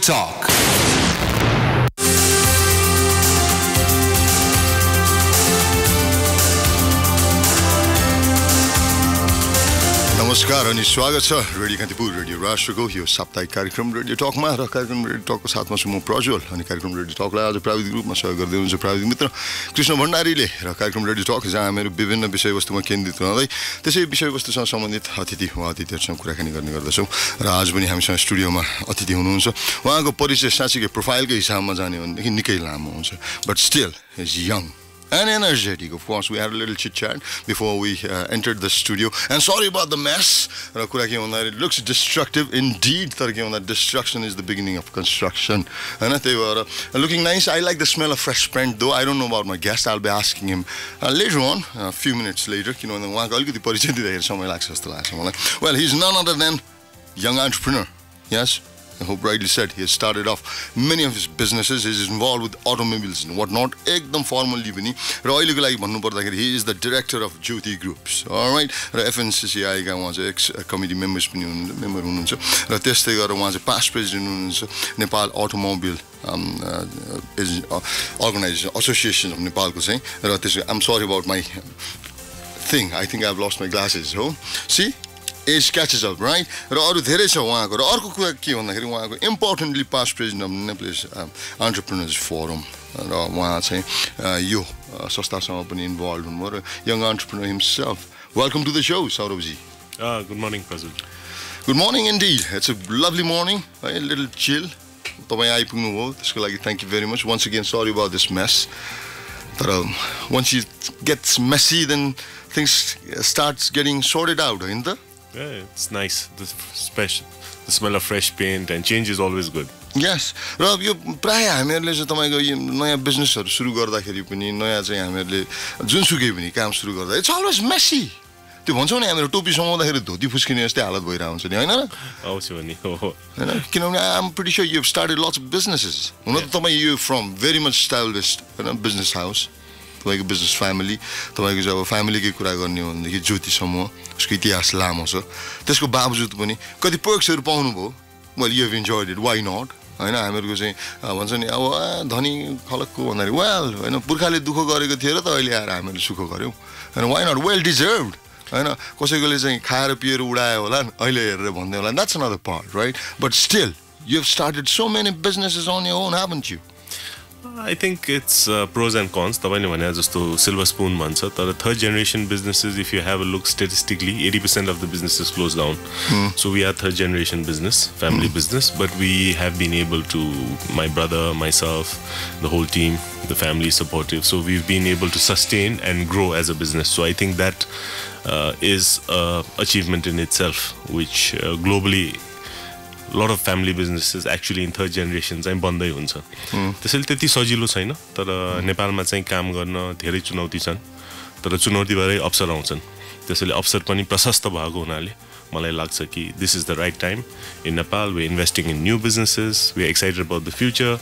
Talk. नमस्कार अनि स्वागत छ रेडियो कान्तिपुर रेडियो राष्ट्रको यो साप्ताहिक कार्यक्रम रेडियो टकमा र कार्यक्रम रेडियो टकको साथमा छु म प्रज्वल अनि कार्यक्रम रेडियो टकलाई आज प्राविधिक रूपमा सहयोग गर्दै हुनुहुन्छ प्राविधिक मित्र कृष्ण भण्डारीले र कार्यक्रम रेडियो टक जहाँ हामीहरू विभिन्न विषयवस्तुमा केन्द्रित रहँदै त्यसै विषयवस्तुसँग सम्बन्धित अतिथि वा अतिथिहरूसँग कुराकानी गर्ने गर्दछौँ र आज पनि हामीसँग स्टुडियोमा अतिथि हुनुहुन्छ उहाँको परिचय साँच्चीकै प्रोफाइलकै हिसाबमा जाने भनेदेखि निकै लामो हुन्छ but still is young and energetic. Of course, we had a little chit-chat before we entered the studio. And sorry about the mess. It looks destructive indeed. Destruction is the beginning of construction. And they were looking nice. I like the smell of fresh paint, though. I don't know about my guest. I'll be asking him later on, a few minutes later. Well, he's none other than young entrepreneur. Yes? I hope rightly said. He has started off many of his businesses. He is involved with automobiles and whatnot. Ekdam formally पनि र अहिलेको लागि भन्नु पर्दाखेरि he is the director of Jyoti Groups. All right. र FNCCI का उहाँ चाहिँ ex committee members पनि हुनुहुन्छ र त्यस्तै गरेर उहाँ चाहिँ past president हुनुहुन्छ Nepal Automobile Organization Association of Nepal को चाहिँ र त्यसको I'm sorry about my thing. I think I've lost my glasses. Oh, see? Age catches up, right? र अरु धेरै छ उहाँको र अर्को कुरा के भन्दाखेरि उहाँको importantly past president of Nepalese entrepreneurs forum र उहाँ चाहिँ यो संस्थासँग पनि इन्भल्भ हुनुभयो र young entrepreneur himself welcome to the show सौरभजी good morning Prajul good morning indeed it's a lovely morning है लिटल चिल तपाईँ आइपुग्नु भयो त्यसको लागि thank you very much once again sorry about this mess तर once you gets messy then things starts getting sorted out होइन त Yeah, it's nice. The smell of fresh paint and change is always good. Yes. र यो प्राय हामीहरूले चाहिँ तपाईको यो नयाँ बिजनेसहरु सुरु गर्दाखेरि पनि नयाँ चाहिँ हामीहरूले जुनसुकै पनि काम सुरु गर्दा इट्स अलवेज मेसी त्यो भन्छौँ नि हामीहरू टोपी समाउँदाखेरि धोती फुस्किने जस्तै हालत भइरहेको हुन्छ नि हैन र आउँछ नि हो हैन किनभने I am pretty sure you have started lots of businesses हुन त तपाई you from very much established हैन बिजनेस हाउस तपाईँको बिजनेस फ्यामिली तपाईँको जब फ्यामिलीकै कुरा गर्ने हो भनेदेखि ज्योति समूह उसको इतिहास लामो छ त्यसको बावजुद पनि कति पर्क्सहरू पाउनुभयो well you have enjoyed it why not होइन हामीहरूको चाहिँ भन्छ नि अब धनी खलकको भन्दाखेरि वेल होइन पुर्खाले दुःख गरेको थियो र त अहिले आएर हामीहरूले सुख गऱ्यौँ होइन वाइ नट वेल डिजर्भड होइन कसैकोले चाहिँ खाएर पिएर उडायो होला अहिले हेरेर भन्दै होला that's another part right but still you have started so many businesses on your own haven't you I think it's pros and cons. तपाईले भने जस्तो silver spoon भन्छ तर third generation businesses if you have a look statistically 80% of the businesses close down. So we are third generation business, family business, but we have been able to, my brother, myself, the whole team, the family is supportive. So we've been able to sustain and grow as a business. So I think that is a achievement in itself which globally a lot of family businesses actually in third generation चाहिँ बन्दै हुन्छ त्यसैले त्यति सजिलो छैन तर नेपालमा चाहिँ काम गर्न धेरै चुनौती छन् तर चुनौतीबाटै अवसर आउँछन् त्यसैले अवसर पनि प्रशस्त भएको हुनाले मलाई लाग्छ कि this is the right time in Nepal we're investing in new businesses we're excited about the future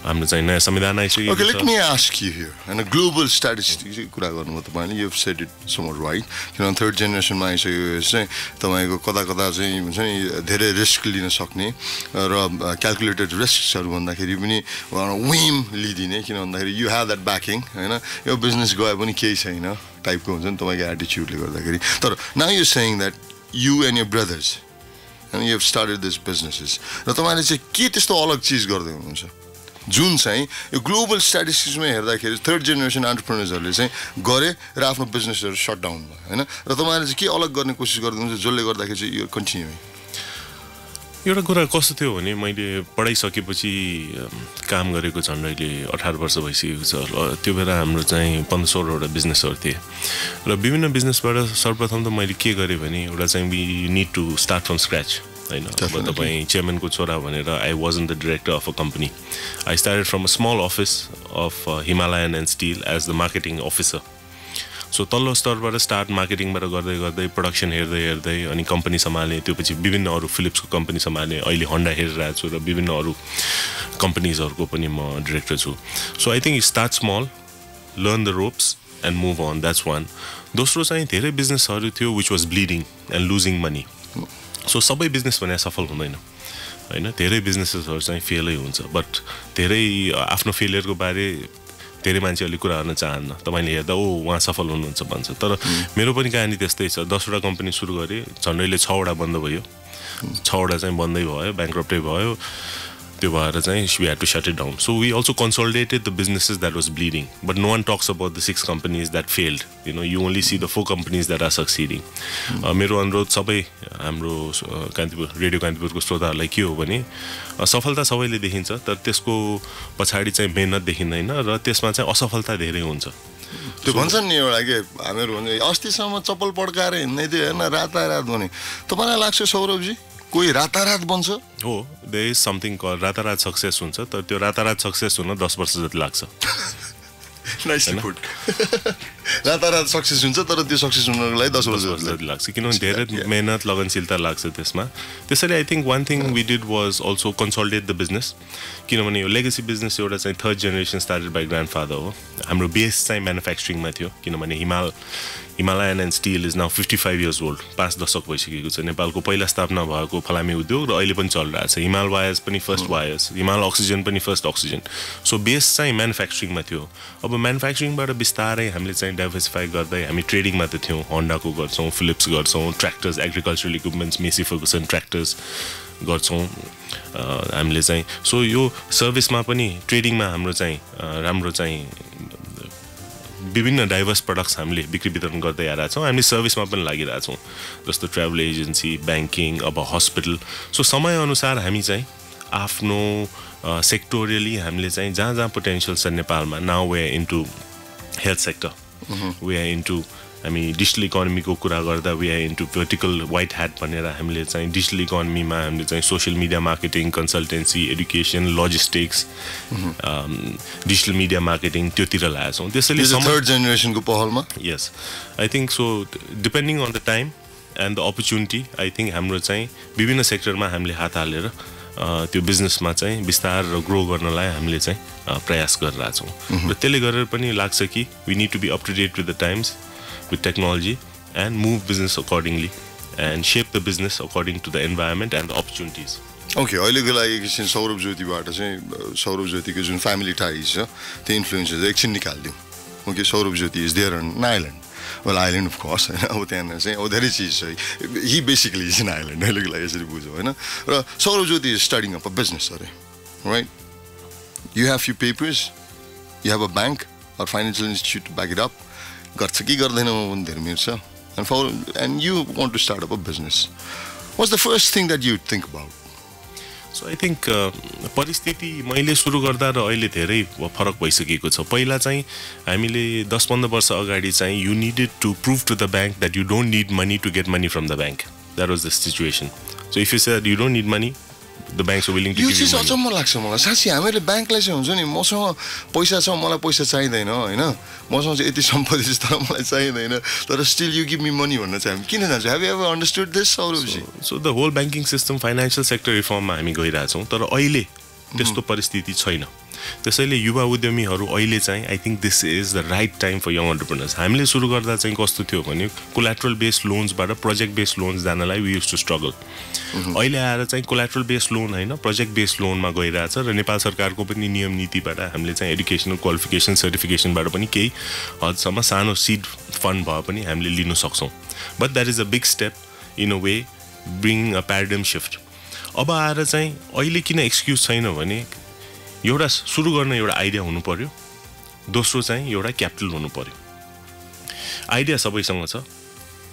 हाम्रो चाहिँ नयाँ संविधान आइसकेको छ Okay, let me ask you here and a global statistics कुरा गर्नुभयो तपाईले you've said it somewhat right किनभने थर्ड जेनेरेसनमा आइसकेको चाहिँ तपाईको कता कता चाहिँ हुन्छ नि धेरै रिस्क लिन सक्ने र क्याल्कुलेटेड रिस्कहरु भन्दाखेरि पनि विम लिदिने किन भन्दाखेरि you have that backing हैन यो बिजनेस गए पनि केही छैन टाइपको हुन्छ नि तपाईको एटिट्युडले गर्दाखेरि तर now you're saying that you and your brothers and you have started these businesses र तपाईले चाहिँ के त्यस्तो अलग चीज गर्दै हुनुहुन्छ जुन चाहिँ यो ग्लोबल स्ट्याटिस्टिक्समा हेर्दाखेरि थर्ड जेनेरेसन एन्टरप्रेन्योर्सहरुले चाहिँ गरे र आफ्नो बिजनेसहरु शट डाउन भयो हैन र तपाईहरुले चाहिँ के अलग गर्ने कोसिस गर्दै हुनुहुन्छ जसले गर्दाखेरि चाहिँ यो कन्टिन्यू एउटा कुरा कस्तो थियो भने मैले पढाइसकेपछि काम गरेको झन् अहिले 18 वर्ष भइसकेको छ त्यो बेला हाम्रो चाहिँ 15-16 वटा बिजनेसहरु थिए र विभिन्न बिजनेसबाट सर्वप्रथम त मैले के गरे भने एउटा चाहिँ we need to start from scratch हैन अब तपाई चेयरमैन को छोरा भनेर I wasn't the director of a company I started from a small office of Himalayan and steel as the marketing officer so तल्लो स्तरबाट स्टार्ट मार्केटिङबाट गर्दै गर्दै प्रोडक्सन हेर्दै हेर्दै अनि कम्पनी सम्हाल्ने त्योपछि विभिन्न अरु फिलिप्सको कम्पनी सम्हाल्ने अहिले होन्डा हेरिरहेको छु र विभिन्न अरु कम्पनीजहरुको पनि म डाइरेक्टर छु so I think start small learn the ropes and move on that's one दोस्रो चाहिँ धेरै बिजनेसहरु थियो which was bleeding and losing money so सबै बिजनेस भने सफल हुँदैन हैन धेरै बिजनेसेसहरु चाहिँ फेलै हुन्छ बट धेरै आफ्नो फेलियरको बारे धेरै मान्छेहरूले कुरा गर्न चाहन्न तपाईले हेर्दा ओ उहाँ सफल हुनुहुन्छ भन्छ तर मेरो पनि कहानी त्यस्तै छ 10 वटा कम्पनी सुरु गरे झन्डैले 6 वटा बन्द भयो 6 वटा चाहिँ बन्दै भयो ब्याङ्क्रप्टै भयो त्यो भएर चाहिँ we had to shut it down so we also consolidated the businesses that was bleeding but no one talks about the 6 companies that failed you know you only see the 4 companies that are succeeding मेरो अनुरोध सबै हाम्रो Kantipur radio कान्तिपुरको श्रोताहरुलाई के हो भने सफलता सबैले देखिन्छ तर त्यसको पछाडी चाहिँ मेहनत देखिँदैन र त्यसमा चाहिँ असफलता धेरै हुन्छ त्यो भन्छन् नि एउटा के हामीहरु भन्छ अस्तिसम्म चप्पल पड्काएर हिँड्दै थियो हैन रातारात भने तपाईलाई लाग्छ सौरभजी कोही रातारात बन्छ हो there is something called रातारात सक्सेस हुन्छ तर त्यो रातारात सक्सेस हुन 10 वर्ष जति लाग्छ नाइसली पुट रातारात सक्सेस हुन्छ तर त्यो सक्सेस हुनको लागि 10 वर्ष जति लाग्छ किनभने धेरै मेहनत लगनशीलता लाग्छ त्यसमा त्यसैले I think one thing we did was also consolidate the business किनभने यो लेगेसी बिजनेस एउटा चाहिँ थर्ड जेनेरेसन स्टार्टेड बाइ ग्रान्डफादर हो हाम्रो बेस चाहिँ म्यानुफ्याक्चरिङमा थियो किनभने Himalayan and Steel is now 55 years old 5 दशक भइसकेको छ नेपालको पहिला स्थापना भएको फलामे उद्योग र अहिले पनि चलिरहेछ हिमाल वायर्स पनि फर्स्ट वायर्स हिमाल अक्सिजन पनि फर्स्ट अक्सिजन सो बेस चाहिँ म्यानुफ्याक्चरिङमा थियो अब म्यानुफ्याक्चरिङबाट बिस्तारै हामीले चाहिँ डाइभर्सिफाई गर्दै हामी ट्रेडिङमा त थियौं होन्डाको गर्छौं फिलिप्स गर्छौं ट्र्याक्टर्स एग्रिकल्चरल इक्विपमेन्ट्स मेसी फर्गुसन ट्र्याक्टर्स गर्छौं हामीले चाहिँ सो यो सर्भिसमा पनि ट्रेडिङमा हाम्रो चाहिँ राम्रो चाहिँ विभिन्न डाइभर्स प्रोडक्ट्स हामीले बिक्री वितरण गर्दै आएका छौं हामी सर्भिसमा पनि लागिरहेका छौं जस्तो ट्राभल एजेन्सी बैंकिङ अब हस्पिटल सो समय अनुसार हामी चाहिँ आफ्नो सेक्टोरियली हामीले चाहिँ जहाँ पोटेन्शियल छ नेपालमा now we are into health sector we are into हामी डिजिटल इकोनोमीको कुरा गर्दा we are into vertical white hat भनेर हामीले चाहिँ डिजिटल इकोनोमीमा हामीले चाहिँ social media marketing consultancy education logistics digital media marketing त्योतिर लागेका छौं त्यसैले थर्ड जेनेरेसनको पहलमा yes I think so depending on the time and the opportunity I think हाम्रो चाहिँ विभिन्न सेक्टरमा हामीले हात हालेर त्यो बिजनेसमा चाहिँ विस्तार र ग्रो गर्नलाई हामीले चाहिँ प्रयास गरिरहेका छौं र त्यसले गरेर पनि लाग्छ कि we need to be up to date with the times with technology and move business accordingly and shape the business according to the environment and the opportunities. Okay, अहिलेको लागि एकछिन सौरभ ज्योतिबाट चाहिँ सौरभ ज्योतिको जुन फ्यामिली टाइज छ त्यो इन्फ्लुएन्सेस एकछिन निकाल्दिउँ okay Saurabh Jyoti is there on island well island of course हैन अब त्यहाँ चाहिँ धेरै चिज छ he basically is an island अहिलेको लागि यसरी बुझ्यो हैन र Saurabh Jyoti is starting up a business अरे right you have few papers you have a bank or financial institute to back it up गर्छ कि गर्दैन म पनि धेरै मिर्छ and you want to start up a business what's the first thing that you think about so I think परिस्थिति मैले सुरु गर्दा र अहिले धेरै फरक भइसकेको छ पहिला चाहिँ हामीले 10-15 वर्ष अगाडि चाहिँ you needed to prove to the bank that you don't need money to get money from the bank that was the situation so if you said you don't need money the banks are willing to give you money अचम्म लाग्छ मलाई साच्चै हामीले ब्याङ्कलाई चाहिँ हुन्छ नि मसँग पैसा छ मलाई पैसा चाहिदैन हैन मसँग चाहिँ यति सम्पत्ति छ तर मलाई चाहिदैन तर still you give me money भन्न चाहिँ किन जान्छ have you ever understood this सौरभजी so the whole banking system financial sector रिफर्ममा हामी गइरा छौं तर अहिले त्यस्तो परिस्थिति छैन त्यसैले युवा उद्यमीहरु अहिले चाहिँ I think this is the right time for young entrepreneurs हामीले सुरु गर्दा चाहिँ कस्तो थियो भने कोल्याटरल बेस्ड लोन्सबाट प्रोजेक्ट बेस्ड लोन्स जानलाई वी युज्ड टु स्ट्रगल अहिले आएर चाहिँ कोल्याटरल बेस्ड लोन हैन प्रोजेक्ट बेस्ड लोनमा गइराछ र नेपाल सरकारको पनि नियम नीतिबाट हामीले चाहिँ एजुकेशनल क्वालिफिकेसन सर्टिफिकेसनबाट पनि केही हदसम्म सानो सीड फन्ड भए पनि हामीले लिन सक्छौं but that is a big step in a way bring a paradigm shift अब आएर चाहिँ अहिले किन एक्सक्युज छैन भने एउटा सुरु गर्न एउटा आइडिया हुनु पर्यो दोस्रो चाहिँ एउटा क्यापिटल हुनु पर्यो आइडिया सबैसँग छ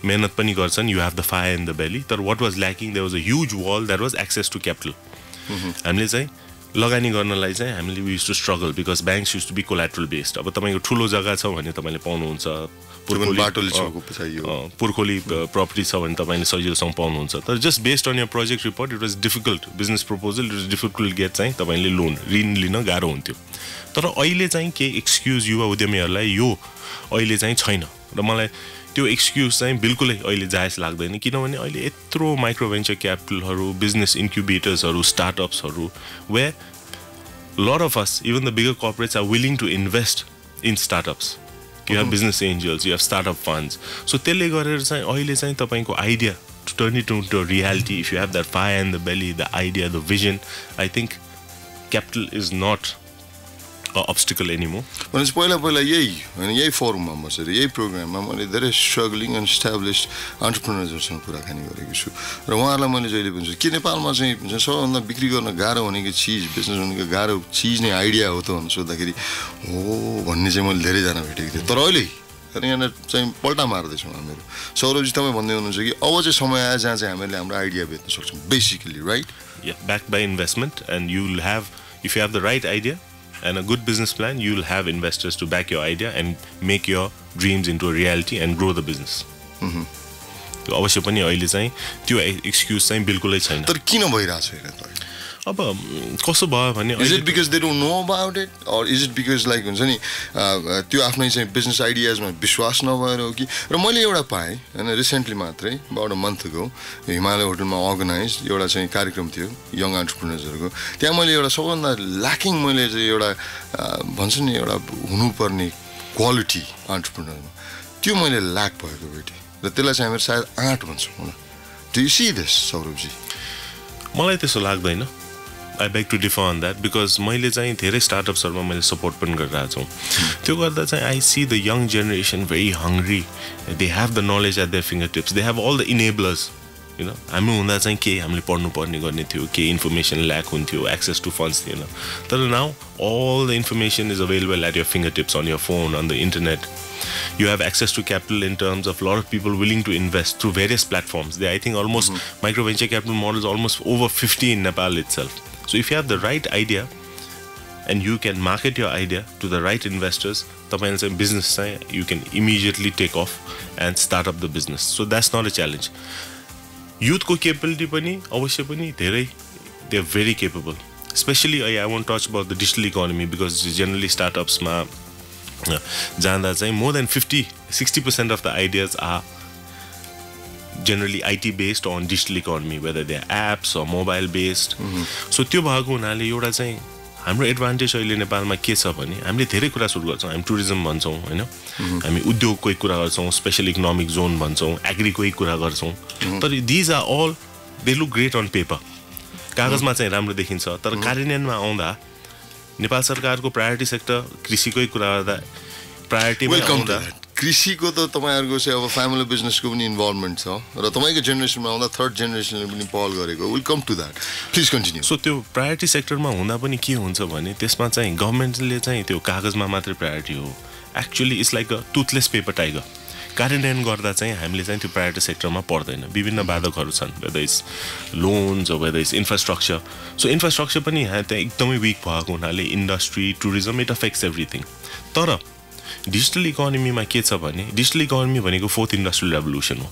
मेहनत पनि गर्छन् you have the fire in the belly तर what was lacking there was a huge wall that was access to capital हामीले चाहिँ लगानी गर्नलाई चाहिँ हामीले we used to struggle because banks used to be collateral based अब तपाईको ठुलो जग्गा छ भने तपाईले पाउनुहुन्छ पुर्खोली प्रपर्टी छ भने तपाईले सजिलोसँग पाउनुहुन्छ तर just based on your project report it was difficult business proposal it was difficult get चाहिँ तपाईले लोन ऋण लिन गाह्रो हुन्थ्यो तर अहिले चाहिँ के एक्सक्युज युवा उद्यमीहरुलाई यो अहिले चाहिँ छैन र मलाई त्यो एक्सक्युज चाहिँ बिल्कुलै अहिले जायज लाग्दैन किनभने अहिले यत्रो माइक्रो भेन्चर क्यापिटलहरु बिजनेस इन्क्युबेटर्सहरु स्टार्टअप्सहरु where lot of us even the bigger corporates are willing to invest in startups you have business angels you have startup funds so त्यसले गरेर चाहिँ अहिले चाहिँ तपाईको idea turn it into a reality, if you have that fire in the belly, the idea, the vision, I think capital is not an obstacle anymore. भनेपछि पहिला यही फोरममा बसेर यही प्रोग्राममा मैले धेरै स्ट्रगलिङ एन्ड इस्टाब्लिस्ड एन्टरप्रेन्योर्ससँग कुराकानी गरेको छु र उहाँहरूलाई मैले जहिले पनि के नेपालमा चाहिँ सबैभन्दा बिक्री गर्न गाह्रो भनेको चिज बिजनेस भनेको गाह्रो चिज नै आइडिया हो त भनेर सोद्धाखेरि हो भन्ने चाहिँ मैले धेरैजना भेटेको थिएँ तर अहिले यहाँनिर चाहिँ पल्टा मार्दैछौँ हामीहरू सौरभजी तपाईँ भन्दै हुनुहुन्छ कि अब चाहिँ समय आयो जहाँ चाहिँ हामीले हाम्रो आइडिया बेच्न सक्छौँ basically right Backed by investment, and you'll have, if you have the right idea and a good business plan, you'll have investors to back your idea and make your dreams into a reality and grow the business. त्यो अवश्य पनि अहिले चाहिँ त्यो excuse चाहिँ बिल्कुलै छैन तर किन भइरहेछ हैन त अब कसो भयो भने is it because they don't know about it or is it because like हुन्छ नि त्यो आफ्नै चाहिँ बिजनेस आइडियाजमा विश्वास नभएर हो कि र मैले एउटा पाएँ हैन रिसेन्टली मात्रै about a month ago Himalaya होटलमा अर्गनाइज एउटा चाहिँ कार्यक्रम थियो यङ एन्टरप्रेन्योर्सहरुको त्यहाँ मैले एउटा सबभन्दा ल्याकिङ मैले चाहिँ एउटा भन्छ नि एउटा हुनुपर्ने क्वालिटी एन्टरप्रेन्योरमा त्यो मैले ल्याक भएको भेटेँ र त्यसलाई चाहिँ हामी सायद आँट भन्छौँ होला डु यु सी दिस सौरभजी मलाई त्यसो लाग्दैन I beg to differ on that because मैले चाहिँ धेरै स्टार्टअप्सहरुमा मैले सपोर्ट पनि गरिरहेको छु त्यो गर्दा चाहिँ I see the young generation very hungry they have the knowledge at their fingertips they have all the enablers you know हामी हुँदा चाहिँ के हामीले पढ्नु पर्ने गर्ने थियो के इन्फर्मेसन ल्याक हुन्थ्यो एक्सेस टु फन्ड्स थिएन तर now all the information is available at your fingertips on your phone on the internet you have access to capital in terms of a lot of people willing to invest through various platforms I think almost micro venture capital models almost over 50 in Nepal itself so if you have the right idea and you can market your idea to the right investors तपाईले चाहिँ business चाहिँ you can immediately take off and start up the business so that's not a challenge youth ko capability pani avasya pani धेरै they are very capable especially I want to touch about the digital economy because generally startups ma janda चाहिँ more than 50-60% of the ideas are generally IT based on digital economy whether they are apps or mobile based so त्यो भएको हुनाले एउटा चाहिँ हाम्रो advantage अहिले नेपालमा के छ भने हामीले धेरै कुरा सुरु गर्छौं हामी टुरिज्म भन्छौं हैन हामी उद्योगको कुरा गर्छौं स्पेशल इकोनोमिक जोन भन्छौं एग्रीको कुरा गर्छौं तर these are all they look great on paper कागजमा चाहिँ राम्रो देखिन्छ तर कार्यान्वयनमा आउँदा नेपाल सरकारको प्रायोरिटी सेक्टर कृषिकै कुरा गर्दा प्रायोरिटीमा आउँदा कृषिको त तपाईहरुको चाहिँ अब फ्यामिली बिजनेसको पनि इन्भल्भमेन्ट छ र तपाईको जेनेरेसनमा आउँदा थर्ड जेनेरेसनले पनि पहल गरेको will come to that please continue so त्यो प्रायोरिटी सेक्टरमा हुँदा पनि के हुन्छ भने त्यसमा चाहिँ गभर्नमेन्टले चाहिँ त्यो कागजमा मात्र प्रायोरिटी हो actually it's like a toothless paper tiger कार्यान्वयन गर्दा चाहिँ हामीले चाहिँ त्यो प्रायोरिटी सेक्टरमा पर्दैन विभिन्न बाधकहरू छन् whether it's loans or whether it's infrastructure so infrastructure पनि यहाँ त्यहाँ एकदमै वीक भएको हुनाले industry tourism it affects everything तर डिजिटल इकोनोमीमा के छ भने डिजिटल इकोनोमी भनेको फोर्थ इन्डस्ट्रियल रेभोल्युसन हो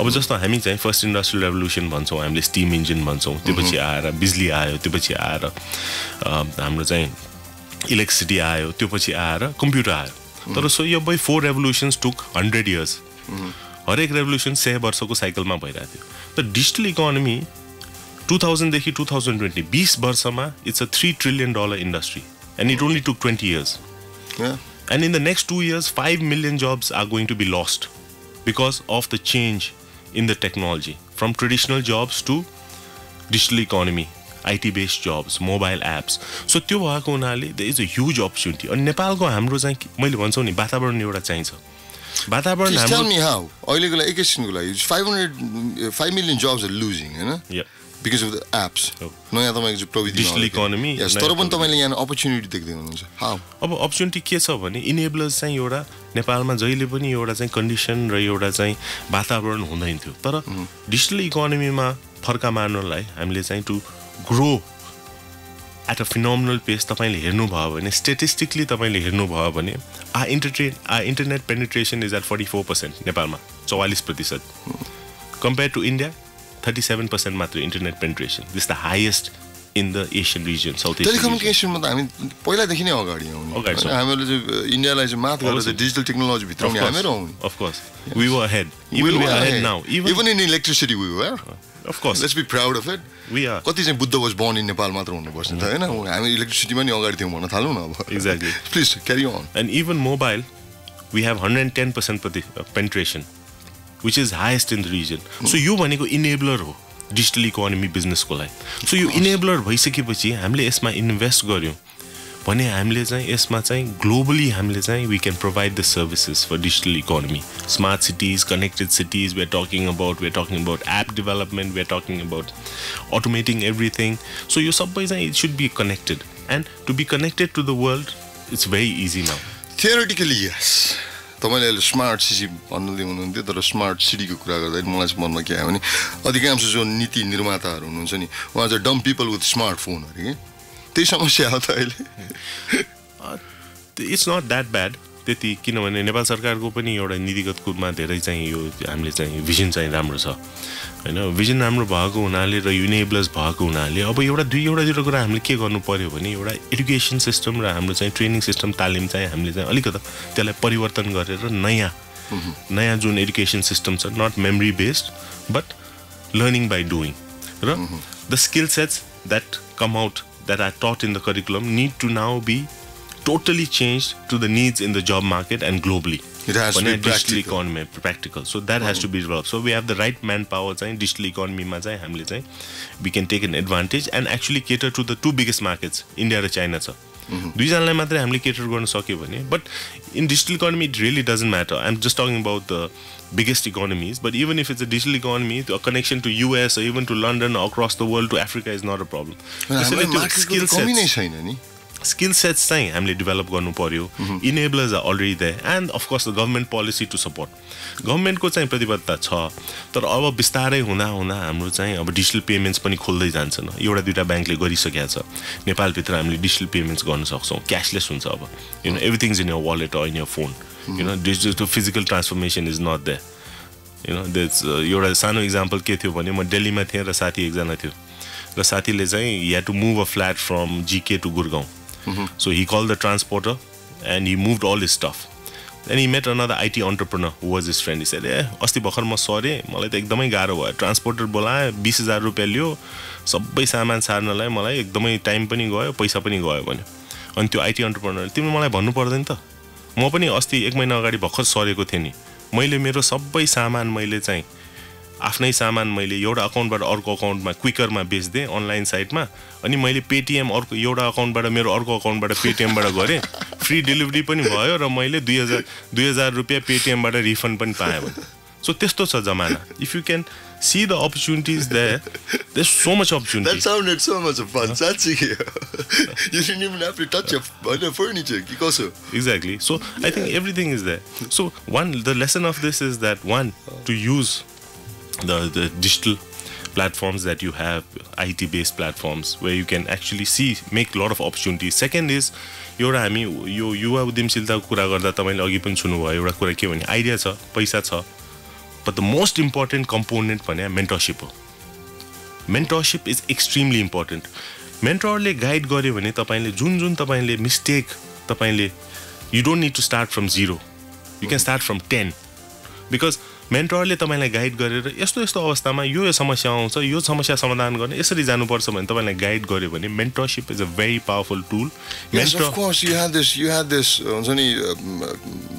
अब जस्तो हामी चाहिँ फर्स्ट इन्डस्ट्रियल रेभोल्युसन भन्छौं हामीले स्टीम इन्जिन भन्छौं त्यसपछि आएर बिजुली आयो त्यसपछि आएर हाम्रो चाहिँ इलेक्ट्रिसिटी आयो त्यसपछि आएर कम्प्युटर आयो तर सो यो बाइ फोर रेभोल्युसन्स टुक 100 इयर्स हरेक रेभोल्युसन 100 वर्षको साइकलमा भइरहेको थियो तर डिजिटल इकोनोमी 2000 देखि 2020 20 वर्षमा it's a $3 trillion industry and it only took 20 years And in the next 2 years, 5 million jobs are going to be lost because of the change in the technology from traditional jobs to digital economy, IT-based jobs, mobile apps. So त्यो भएको हुनाले there is a huge opportunity. अनि नेपालको हाम्रो चाहिँ मैले भन्छौ नि वातावरण एउटा चाहिन्छ वातावरण हाम्रो Tell me how. अहिलेको लागि एकैछिनको लागि 5 million jobs are losing, हैन? Yeah. Because of the apps. नयाँ तपाईको प्रविधि डिजिटल इकोनोमी तर पनि तपाईले यहाँ अपर्च्युनिटी देख्दै हुनुहुन्छ हाउ अब अपर्च्युनिटी के छ भने इनेबलर्स चाहिँ एउटा नेपालमा जहिले पनि एउटा चाहिँ कन्डिसन र एउटा चाहिँ वातावरण हुँदैन थियो तर डिजिटल इकोनोमीमा फर्का मार्नलाई हामीले चाहिँ to grow at a phenomenal pace तपाईले हेर्नु भयो भने स्ट्याटिस्टिकली तपाईले हेर्नु भयो भने इन्टरनेट पेनिट्रेसन इज एट 44% नेपालमा 44% कम्पेयर टु इन्डिया 37% मात्र internet penetration this the highest in the Asian region South Asian टेलिकम्युनिकेसनमा त हामी पहिलादेखि नै अगाडि आउने हामीले चाहिँ इन्डियालाई चाहिँ माथ गरेर चाहिँ डिजिटल टेक्नोलोजी भित्राउने हामीहरू आउने of course we were ahead even we are ahead now even in electricity we were of course let's be proud of it we are कति चाहिँ Buddha was born in Nepal मात्र हुनुपर्छ नि त हैन हामी इलेक्ट्रिसिटीमा नि अगाडि थियौं भन्न थालौँ न अब exactly please carry on and even mobile we have 110% penetration which is highest in the region. So यो भनेको enabler हो डिजिटल इकोनोमी बिजनेसको लागि. सो यो इनेबलर भइसकेपछि हामीले यसमा इन्भेस्ट गर्यौँ भने हामीले चाहिँ यसमा चाहिँ ग्लोबली हामीले चाहिँ we can provide the services for digital economy. Smart cities, connected cities, we are talking about app development, we are talking about automating everything. So यो सबै चाहिँ it should be connected and to be connected to the world it's very easy now. Theoretically yes. तपाईँले अहिले smart city भन्दै हुनुहुन्थ्यो, तर smart सिटीको कुरा गर्दाखेरि मलाई चाहिँ मनमा के आयो भने अधिकांश जो नीति निर्माताहरू हुनुहुन्छ नि उहाँ चाहिँ डम पिपल विथ स्मार्टफोन अरे कि त्यही समस्या हो त अहिले. इट्स नट द्याट ब्याड त्यति, किनभने नेपाल सरकारको पनि एउटा नीतिगत रूपमा धेरै चाहिँ यो हामीले चाहिँ भिजन चाहिँ राम्रो छ होइन. भिजन राम्रो भएको हुनाले र इनेबलर्स भएको हुनाले अब एउटा दुईवटा कुरा हामीले के गर्नु पर्यो भने एउटा एडुकेसन सिस्टम र हाम्रो चाहिँ ट्रेनिङ सिस्टम तालिम चाहिँ हामीले चाहिँ अलिकति त्यसलाई परिवर्तन गरेर नयाँ जुन एडुकेसन सिस्टम छ not memory based but learning by doing र the skill sets that come out that are taught in the curriculum need to now be totally changed to the needs in the job market and globally. It has to be digital economy practical. So that has to be developed. So we have the right manpower in digital economy ma chai hamle chai we can take an advantage and actually cater to the two biggest markets, India and China cha. दुई जनालाई मात्रै हामीले cater गर्न सक्यो भने, but in digital economy it really doesn't matter. I'm just talking about the biggest economies, but even if it's a digital economy, a connection to US or even to London or across the world to Africa is not a problem. Skill sets चाहिँ हामीले develop गर्नु पर्यो. Enablers are already there and of course the government policy to support. गभर्नमेन्टको चाहिँ प्रतिबद्धता छ, तर अब बिस्तारै हुँदा हाम्रो चाहिँ अब डिजिटल पेमेन्ट्स पनि खोल्दै जान्छन्. एउटा दुईटा ब्याङ्कले गरिसकेको छ. नेपालभित्र हामीले डिजिटल पेमेन्ट्स गर्न सक्छौँ. क्यासलेस हुन्छ अब. You know everything is in your wallet or in your phone. You know digital physical transformation is not there. You know that's एउटा सानो इक्जाम्पल के थियो भने म दिल्लीमा थिएँ र साथी एकजना थियो र साथीले चाहिँ he had to move a flat from GK to Gurgaon. So he called the transporter and he moved all his stuff. Then he met another IT entrepreneur who was his friend. He said, अस्ति भर्खर म सरे, मलाई त एकदमै गाह्रो भयो. Transporter बोलाए, 20,000 रुपियाँ लियो, सबै सामान सार्नलाई मलाई एकदमै टाइम पनि गयो, पैसा पनि गयो भन्यो. अनि त्यो IT entrepreneur तिमीले मलाई भन्नु पर्दैन त? म पनि अस्ति 1 महिना अगाडि भर्खर सरेको थिएँ नि. मैले मेरो सबै सामान मैले चाहिँ आफ्नै सामान मैले एउटा अकाउन्टबाट अर्को अकाउन्टमा क्विकरमा बेच्दिएँ अनलाइन साइटमा. अनि मैले पेटिएम अर्को एउटा अकाउन्टबाट मेरो अर्को अकाउन्टबाट पेटिएमबाट गरेँ. फ्री डेलिभरी पनि भयो र मैले 2000 रुपियाँ पेटिएमबाट रिफन्ड पनि पाएँ भने. सो त्यस्तो छ जमाना. If you can see the opportunities there's so much opportunity. That sounded so much fun. You didn't even have to touch your furniture. Exactly. So I think everything is there. So the lesson of this is that one, to use the digital platforms that you have, IT based platforms where you can actually make a lot of opportunities. Second is एउटा हामी यो युवा उद्यमशीलताको कुरा गर्दा तपाईले अघि पनि सुन्नुभयो एउटा कुरा के भने आइडिया छ, पैसा छ, but the most important component भने mentorship हो. Mentorship is extremely important. मेन्टरले गाइड गर्यो भने तपाईले जुन तपाईले मिस्टेक तपाईले you don't need to start from 0. You can start from 10 because मेन्टरले तपाईलाई गाइड गरेर यस्तो अवस्थामा यो समस्या आउँछ, यो समस्या समाधान गर्ने यसरी जानुपर्छ भने तपाईलाई गाइड गर्यो भने mentorship is a very powerful tool. Yes, of course you had this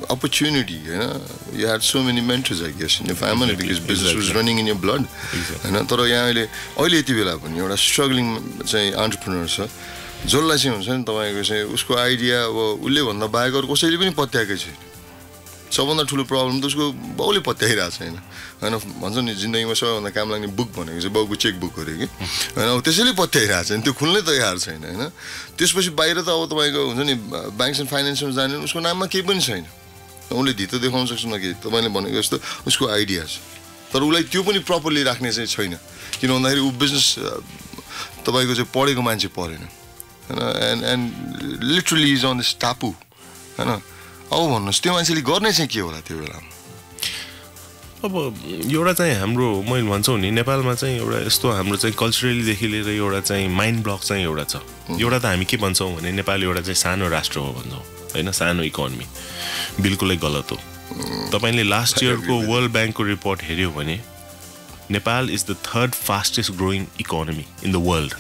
opportunity, you know. You had so many mentors, I guess, in your family because business was running in your blood. हैन तर यहाँ अहिले यति बेला पनि एउटा struggling चाहिँ entrepreneur छ जसलाई चाहिँ हुन्छ नि तपाईको चाहिँ उसको आइडिया अब उले भन्दा बाहेक अरु कसैले पनि पत्याएकै छैन. सबभन्दा ठुलो प्रब्लम त उसको बाउले पत्याइरहेको छैन हैन. भन्छ नि जिन्दगीमा सबैभन्दा काम लाग्ने बुक भनेको चाहिँ बाउको चेक बुक हो रे कि हैन. अब त्यसैले पत्याइरहेको छैन, त्यो खुल्नै तयार छैन हैन. त्यसपछि बाहिर त अब तपाईको हुन्छ नि ब्याङ्क्स एन्ड फाइनान्समा जाने उसको नाममा केही पनि छैन. उनले धितो देखाउन सक्छ न कि तपाईले भनेको जस्तो उसको आइडिया छ, तर उसलाई त्यो पनि प्रपरली राख्ने चाहिँ छैन. किन भन्दाखेरि ऊ बिजनेस तपाईको चाहिँ पढेको मान्छे परेन हैन. And literally is on this टापु हैन. अब भन्नुहोस् त्यो मान्छेले गर्ने चाहिँ के होला त्यो बेलामा? अब एउटा चाहिँ हाम्रो मैले भन्छौ नि नेपालमा चाहिँ एउटा यस्तो हाम्रो चाहिँ कल्चरलीदेखि लिएर एउटा चाहिँ माइन्ड ब्लक चाहिँ एउटा छ. एउटा त हामी के भन्छौँ भने नेपाल एउटा चाहिँ सानो राष्ट्र हो भन्छौँ हैन, सानो इकोनोमी. बिल्कुलै गलत हो. तपाईले लास्ट इयरको वर्ल्ड ब्याङ्कको रिपोर्ट हेर्यो भने Nepal is the third fastest growing economy in the world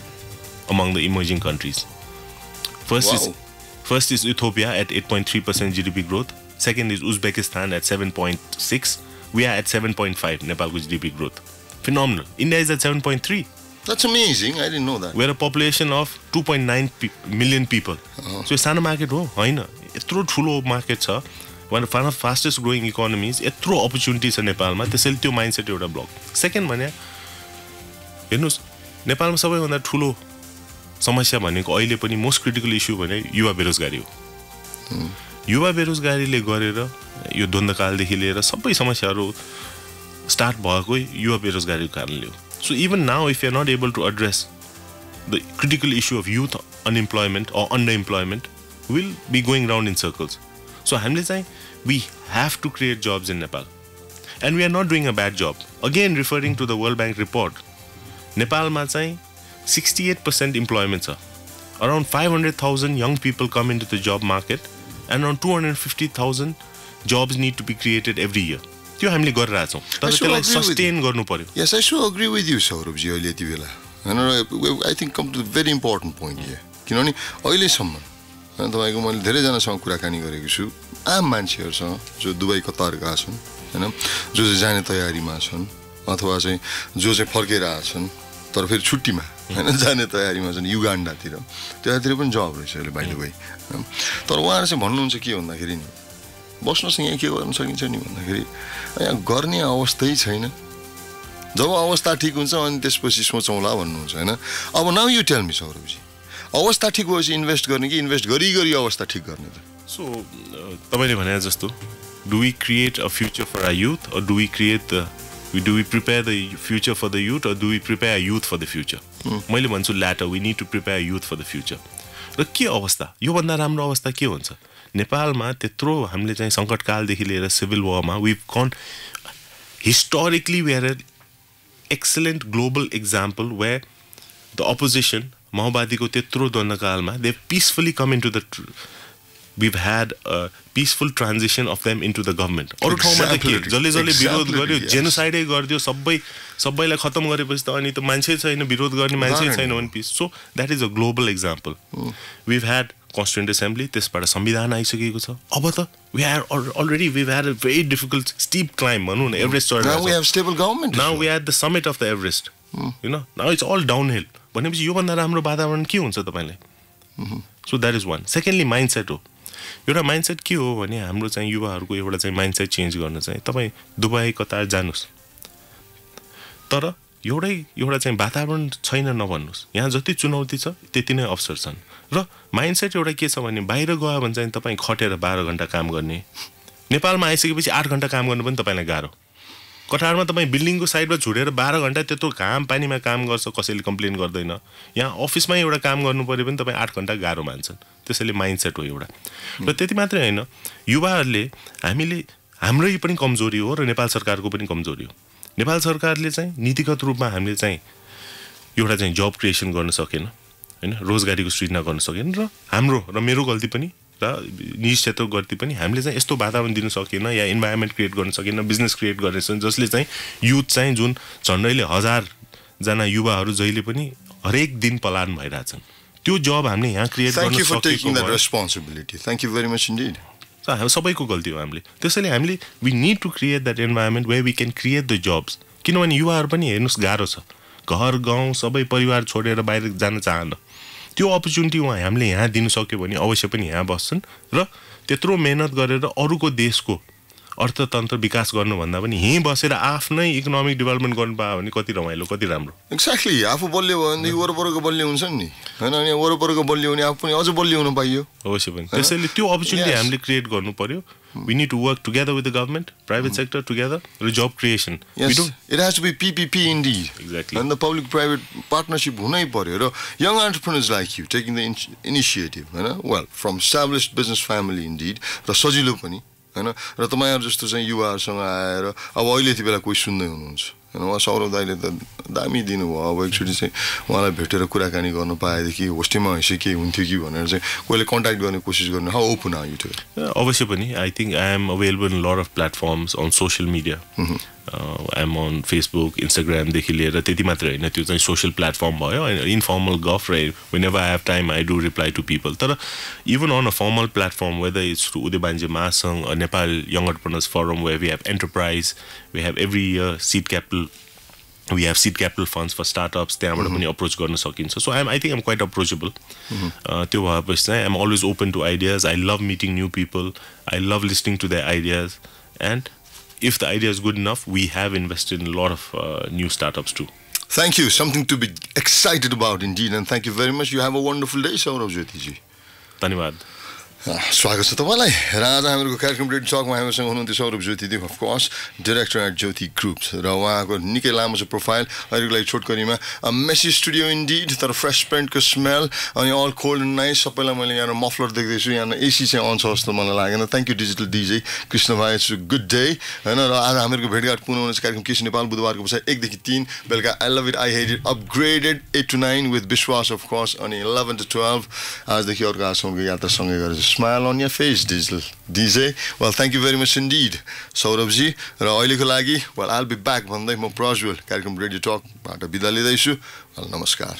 among the emerging countries. First is Ethiopia at 8.3% GDP growth. Second is Uzbekistan at 7.6%. We are at 7.5, Nepal's GDP growth. Phenomenal. India is at 7.3. That's amazing. I didn't know that. We're a population of 2.9 million people. So it's not a market, होइन यत्रो ठुलो market छ one of the fastest growing economies यत्रो opportunities छ नेपालमा त्यसैले त्यो mindset एउटा ब्लक सेकेन्ड भने हेर्नुस् नेपालमा सबैभन्दा ठुलो समस्या भनेको अहिले पनि मोस्ट क्रिटिकल इस्यु भने युवा बेरोजगारी हो युवा बेरोजगारीले गरेर यो द्वन्द्वकालदेखि लिएर सबै समस्याहरू स्टार्ट भएको युवा बेरोजगारीको कारणले हो So even now, if you're not able to address the critical issue of youth unemployment or underemployment, we'll be going round in circles. So we have to create jobs in Nepal. And we are not doing a bad job. Again, referring to the World Bank report, Nepal ma 68% employment. Around 500,000 young people come into the job market and around 250,000 jobs need to be created every year. त्यो हामीले गरिरहेछौँ तर त्यसलाई sustain गर्नु पर्यो Yes, I so agree with you, Saurabh ji, अहिले त्यो बेला हैन I think come to a very important point here किनभने अहिलेसम्म हैन तपाईको मैले धेरैजनासँग कुराकानी गरेको छु आम मान्छेहरुसँग जो दुबई कतार गएका छन् हैन जो चाहिँ जाने तयारीमा छन् अथवा चाहिँ जो चाहिँ फर्केर आछन् तर फेरि छुट्टीमा हैन जाने तयारीमा छन् युगान्डातिर त्यतातिर पनि जब रहेछ अहिले बाइ द वे तर उहाँहरु चाहिँ भन्नुहुन्छ के भन्दाखेरि नि बस्नुस् यहाँ के गर्न सकिन्छ नि भन्दाखेरि यहाँ गर्ने अवस्थै छैन जब अवस्था ठीक हुन्छ अनि त्यसपछि सोचौँला भन्नुहुन्छ हैन अब now you tell me Saurabh ji अवस्था ठीक भएपछि इन्भेस्ट गर्ने कि इन्भेस्ट गरी अवस्था ठीक गर्ने त सो तपाईले भने जस्तो do we create a future for our youth or do we prepare the future for the youth or do we prepare youth for the future मैले भन्छु latter we need to prepare youth for the future र के अवस्था यो भन्दा राम्रो अवस्था के हुन्छ नेपालमा त्यत्रो हामीले चाहिँ संकटकालदेखि लिएर civil Verma we've gone historically we are an excellent global example where the opposition माओवादीको त्यत्रो द्वन्द्वकालमा they've peacefully come into the we've had a peaceful transition of them into the government अरु ठाउँमा त के जले विरोध गर्यो जेनोसाइडै गर्दियो सबैलाई खतम गरेपछि त अनि त मान्छे छैन विरोध गर्ने मान्छे छैन भने peace so that is a global example we've had constituent assembly त्यसबाट संविधान आइसकेको छ अब त we are already we've had a very difficult steep climb भनौं न एभरेस्ट चढेर now we have stable government now we are at the summit of the Everest you know now it's all downhill भनेपछि यो भन्दा राम्रो वातावरण के हुन्छ तपाईलाई so that is one secondly mindset हो एउटा माइन्डसेट के हो भने हाम्रो चाहिँ युवाहरुको एउटा चाहिँ माइन्डसेट चेन्ज गर्न चाहिँ तपाई दुबई कतार जानुस् तर एउटा चाहिँ वातावरण छैन नभन्नुस् यहाँ जति चुनौती छ त्यति नै अवसर छन् र माइन्डसेट एउटा के छ भने बाहिर गयो भने चाहिँ तपाई खटेर 12 घण्टा काम गर्ने नेपालमा आइसकेपछि 8 घण्टा काम गर्नु पनि तपाईलाई गाह्रो कठारमा तपाई बिल्डिङको साइडमा झुडेर 12 घण्टा त्यत्रो घाम पानीमा काम गर्छ कसैले कम्प्लेन गर्दैन यहाँ अफिसमै एउटा काम गर्नु पर्यो भने तपाई 8 घण्टा गाह्रो मान्छन् त्यसैले माइन्डसेट हो एउटा र त्यति मात्रै हैन युवाहरुले हाम्रै पनि कमजोरी हो र नेपाल सरकारको पनि कमजोरी हो नेपाल सरकारले चाहिँ नीतिगत रूपमा हामीले चाहिँ एउटा चाहिँ जब क्रिएसन गर्न सकेन हैन रोजगारीको सृजना गर्न सकेन र हाम्रो र मेरो गल्ती पनि र निजी क्षेत्रको गल्ती पनि हामीले चाहिँ यस्तो वातावरण दिन सकेन या इन्भाइरोमेन्ट क्रिएट गर्न सकेन बिजनेस क्रिएट गर्न सकेन जसले चाहिँ युथ चाहिँ जुन झन्डैले 1000 जना युवाहरु जहिले पनि हरेक दिन पलायन भइराछन् त्यो जब हामीले यहाँ क्रिएट गर्न सकेको Thank you for taking that responsibility. Thank you very much indeed. So हामी सबैको गल्ती हो हामीले त्यसैले हामीले we need to create that environment where we can create the jobs किनभने युवाहरु पनि हेर्नुस् गाह्रो छ घर गाउँ सबै परिवार छोडेर बाहिर जान चाहन्न त्यो अपर्चुनिटी हामीले यहाँ दिन सक्यो भने अवश्य पनि यहाँ बस्छन् र त्यत्रो मेहनत गरेर अरूको देशको अर्थतन्त्र विकास गर्नु भन्दा पनि यही बसेर आफ्नै इकोनोमिक डेभलपमेन्ट गर्नु पायो भने कति रमाइलो कति राम्रो एक्ज्याक्टली आफू बलियो भने वरपरको बलियो हुन्छन् नि हैन अनि वरपरको बलियो भने आफू पनि अझ बलियो हुन पाइयो अवश्य पनि त्यसैले त्यो अपर्चुनिटी हामीले क्रिएट गर्नु पर्यो we need to work together with the government private sector together the job creation yes, it has to be PPP indeed exactly and the public private partnership hunai paryo र young entrepreneurs like you taking the initiative हैन well from established business family indeed र सजिलो पनि हैन र तपाईहरु जस्तो चाहिँ युवाहरुसँग आएर अब अहिले यति बेला कोही सुन्दै हुनुहुन्छ हैन उहाँ सौरभ दाइले त दामी दिनुभयो अब एकचोटी चाहिँ उहाँलाई भेटेर कुराकानी गर्न पाएदेखि होस्टेलमा हैसे के हुन्थ्यो कि भनेर चाहिँ कोहीले कन्ट्याक्ट गर्ने कोसिस गर्ने how open are you to अवश्य पनि I think I am available in lot of platforms on social media I'm on Facebook, Instagram देखि लिएर त्यति मात्र हैन त्यो चाहिँ सोशल प्लेटफर्म भयो इन्फर्मल गफ right whenever I have time I do reply to people तर even on a formal platform whether it's through Udebanji Mahasang or Nepal Young Entrepreneurs Forum where we have enterprise we have every year seed capital funds for startups त्यहाँबाट पनि approach गर्न सकिन्छ so I think I'm quite approachable त्यो भएपछि चाहिँ I'm always open to ideas I love meeting new people I love listening to their ideas and if the idea is good enough, we have invested in a lot of new startups too. Thank you. Something to be excited about indeed. And thank you very much. You have a wonderful day, Saurabh Jyoti ji. Dhanyawad. स्वागत छ तपाईलाई र आज हाम्रो कार्यक्रम radio टकमा हामीसँग हुनुहुन्थ्यो Saurabh Jyotidev of course director at Jyoti groups र उहाँको निकै लामो छ प्रोफाइल अहिलेको लागि छोटकरीमा मेसी स्टुडियो इन्डिड तर फ्रेस पेन्टको स्मेल अनि अल कोल्ड एन्ड नाइस सबैलाई मैले यहाँ मफलर देख्दैछु यहाँ एसी चाहिँ अन छ जस्तो मलाई लागेन thank you digital DJ Krishna भाइ इट्स गुड डे होइन र आज हामीहरूको भेटघाट पुनः हुने कार्यक्रम केसी नेपाल बुधबारको बसाइ 1 देखि 3 बेलुका I love it I hate it upgraded 8 to 9 with विश्वास अफ कोर्स अनि 11 to 12 आजदेखि अर्को आजसम्मको यात्रा सँगै गरेर smile on your face, digital DJ. Well, thank you very much indeed, Saurabh ji. र अहिलेको लागि, well, I'll be back भन्दै म प्रज्वल कार्यक्रम रेडियो टकबाट बिदा लिँदैछु. Well, नमस्कार.